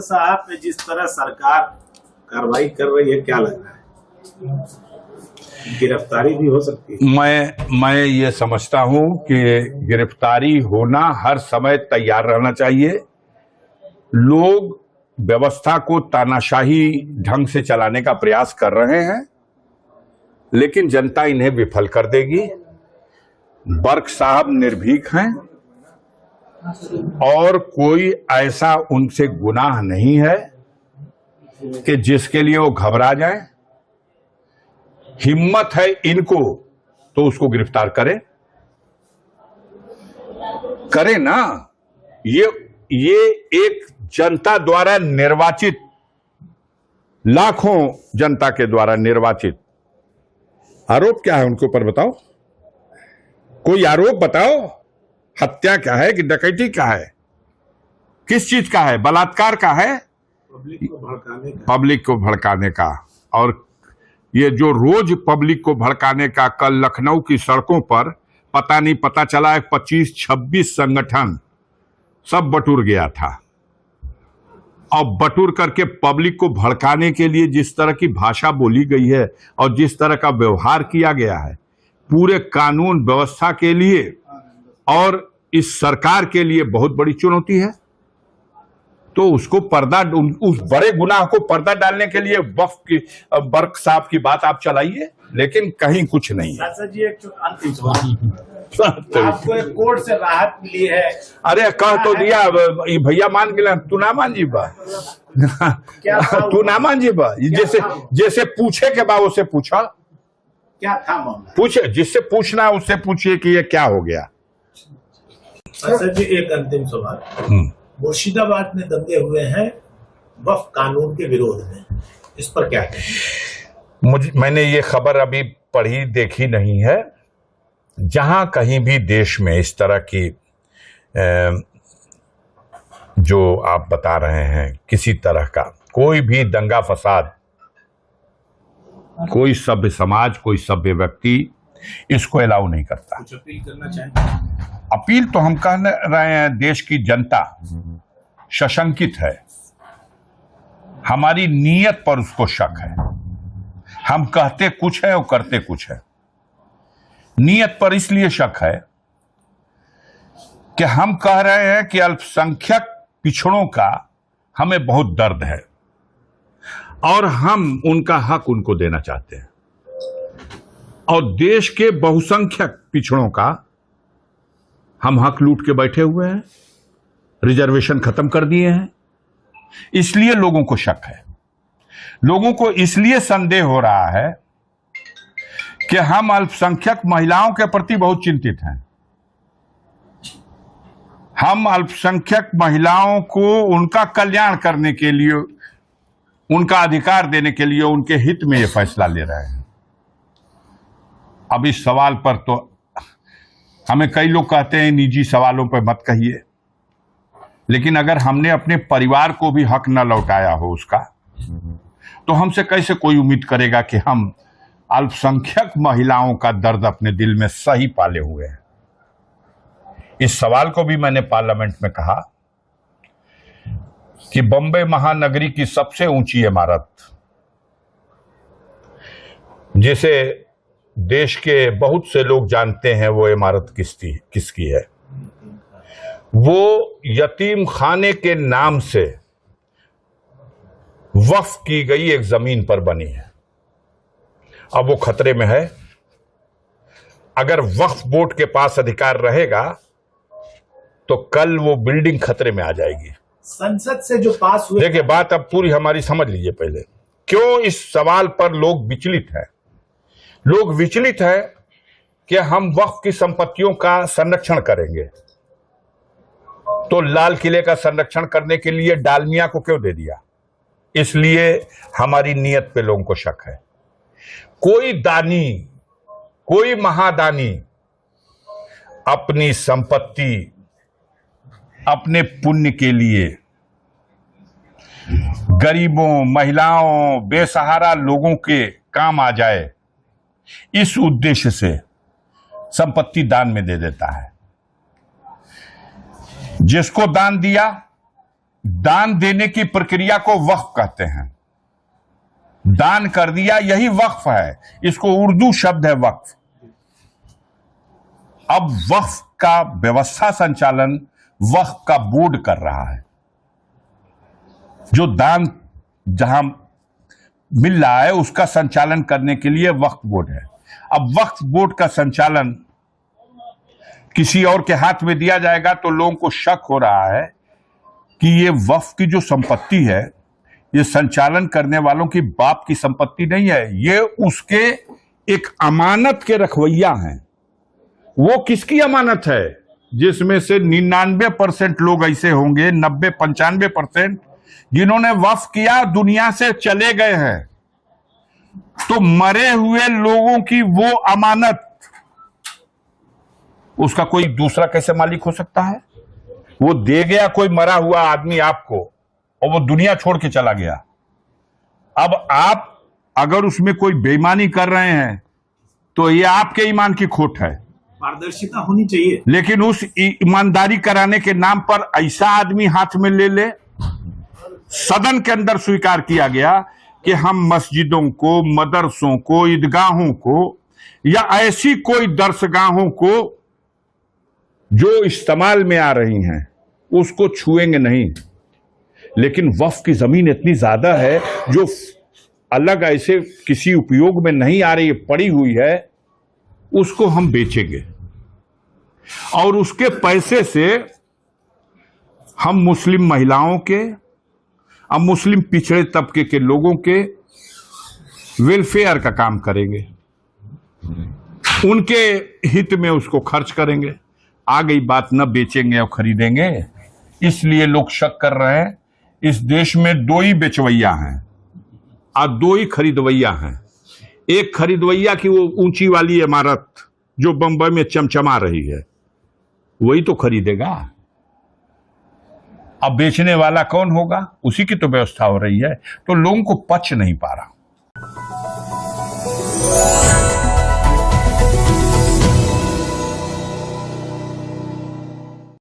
साहब पे जिस तरह सरकार कार्रवाई कर रही है, क्या लग रहा है? गिरफ्तारी भी हो सकती है। मैं ये समझता हूं कि गिरफ्तारी होना हर समय तैयार रहना चाहिए। लोग व्यवस्था को तानाशाही ढंग से चलाने का प्रयास कर रहे हैं, लेकिन जनता इन्हें विफल कर देगी। बर्क साहब निर्भीक हैं और कोई ऐसा उनसे गुनाह नहीं है कि जिसके लिए वो घबरा जाए। हिम्मत है इनको तो उसको गिरफ्तार करें ना। ये एक जनता द्वारा निर्वाचित, लाखों जनता के द्वारा निर्वाचित, आरोप क्या है उनके ऊपर बताओ। कोई आरोप बताओ। हत्या क्या है कि डकैती क्या है, किस चीज का है? बलात्कार का है, पब्लिक को भड़काने का। और ये जो रोज पब्लिक को भड़काने का, कल लखनऊ की सड़कों पर पता चला 25-26 संगठन सब बटुर गया था। और बटुर करके पब्लिक को भड़काने के लिए जिस तरह की भाषा बोली गई है और जिस तरह का व्यवहार किया गया है, पूरे कानून व्यवस्था के लिए और इस सरकार के लिए बहुत बड़ी चुनौती है। तो उसको उस बड़े गुनाह को पर्दा डालने के लिए बर्क साहब की बात आप चलाइए, लेकिन कहीं कुछ नहीं है। जी एक अंतिम सवाल, आपको एक कोर्ट से राहत मिली है? अरे कह तो दिया भैया, मान के तू ना मान जी बा तू ना मान जी बा। जैसे पूछे के बाद उसे पूछा क्या था मामला, पूछे, जिससे पूछना है उससे पूछिए कि ये क्या हो गया। सर जी एक अंतिम सवाल, मुर्शिदाबाद में दंगे हुए हैं वक्फ कानून के विरोध में, इस पर क्या कहें? मैंने ये खबर अभी पढ़ी, देखी नहीं है। जहां कहीं भी देश में इस तरह की जो आप बता रहे हैं, किसी तरह का कोई भी दंगा फसाद, कोई सभ्य समाज, कोई सभ्य व्यक्ति इसको अलाउ नहीं करता। कुछ अपील करना चाहेंगे? अपील तो हम कह रहे हैं, देश की जनता सशंकित है, हमारी नीयत पर उसको शक है। हम कहते कुछ है और करते कुछ है। नीयत पर इसलिए शक है कि हम कह रहे हैं कि अल्पसंख्यक पिछड़ों का हमें बहुत दर्द है और हम उनका हक उनको देना चाहते हैं। और देश के बहुसंख्यक पिछड़ों का हम हक लूट के बैठे हुए हैं, रिजर्वेशन खत्म कर दिए हैं। इसलिए लोगों को शक है, लोगों को इसलिए संदेह हो रहा है कि हम अल्पसंख्यक महिलाओं के प्रति बहुत चिंतित हैं। हम अल्पसंख्यक महिलाओं को उनका कल्याण करने के लिए, उनका अधिकार देने के लिए, उनके हित में यह फैसला ले रहे हैं। अब इस सवाल पर तो हमें कई लोग कहते हैं निजी सवालों पर मत कहिए, लेकिन अगर हमने अपने परिवार को भी हक न लौटाया हो उसका, तो हमसे कैसे कोई उम्मीद करेगा कि हम अल्पसंख्यक महिलाओं का दर्द अपने दिल में सही पाले हुए हैं। इस सवाल को भी मैंने पार्लियामेंट में कहा कि बंबई महानगरी की सबसे ऊंची इमारत, जिसे देश के बहुत से लोग जानते हैं वो इमारत किसकी है, वो यतीम खाने के नाम से वक्फ की गई एक जमीन पर बनी है। अब वो खतरे में है। अगर वक्फ बोर्ड के पास अधिकार रहेगा तो कल वो बिल्डिंग खतरे में आ जाएगी। संसद से जो पास हुए, देखिए बात अब पूरी हमारी समझ लीजिए पहले, क्यों इस सवाल पर लोग विचलित हैं। लोग विचलित है कि हम वक्फ की संपत्तियों का संरक्षण करेंगे, तो लाल किले का संरक्षण करने के लिए डालमिया को क्यों दे दिया? इसलिए हमारी नीयत पे लोगों को शक है। कोई दानी, कोई महादानी अपनी संपत्ति अपने पुण्य के लिए गरीबों, महिलाओं, बेसहारा लोगों के काम आ जाए, इस उद्देश्य से संपत्ति दान में दे देता है। जिसको दान दिया दान देने की प्रक्रिया को वक्फ कहते हैं। दान कर दिया, यही वक्फ है। इसको उर्दू शब्द है वक्फ। अब वक्फ का व्यवस्था संचालन वक्फ का बोर्ड कर रहा है। जो दान जहां मिल रहा है उसका संचालन करने के लिए वक्फ बोर्ड है। अब वक्फ बोर्ड का संचालन किसी और के हाथ में दिया जाएगा तो लोगों को शक हो रहा है कि ये वक्फ की जो संपत्ति है, ये संचालन करने वालों की बाप की संपत्ति नहीं है, ये उसके एक अमानत के रखवैया हैं। वो किसकी अमानत है? जिसमें से 99% लोग ऐसे होंगे, 90-95%, जिन्होंने वक्फ किया दुनिया से चले गए हैं। तो मरे हुए लोगों की वो अमानत उसका कोई दूसरा कैसे मालिक हो सकता है? वो दे गया कोई मरा हुआ आदमी आपको और वो दुनिया छोड़ के चला गया। अब आप अगर उसमें कोई बेईमानी कर रहे हैं तो ये आपके ईमान की खोट है। पारदर्शिता होनी चाहिए। लेकिन उस ईमानदारी कराने के नाम पर ऐसा आदमी हाथ में ले ले। सदन के अंदर स्वीकार किया गया कि हम मस्जिदों को, मदरसों को, ईदगाहों को या ऐसी कोई दरसगाहों को जो इस्तेमाल में आ रही हैं उसको छुएंगे नहीं। लेकिन वक्फ की जमीन इतनी ज्यादा है जो अलग ऐसे किसी उपयोग में नहीं आ रही, पड़ी हुई है, उसको हम बेचेंगे और उसके पैसे से हम मुस्लिम महिलाओं के, अब मुस्लिम पिछड़े तबके के लोगों के वेलफेयर का काम करेंगे, उनके हित में उसको खर्च करेंगे। आ गई बात न बेचेंगे और खरीदेंगे। इसलिए लोग शक कर रहे हैं इस देश में 2 ही बेचवैया हैं और 2 ही खरीदवैया हैं। एक खरीदवैया की वो ऊंची वाली इमारत जो बंबई में चमचमा रही है, वही तो खरीदेगा। अब बेचने वाला कौन होगा? उसी की तो व्यवस्था हो रही है। तो लोगों को पच नहीं पा रहा।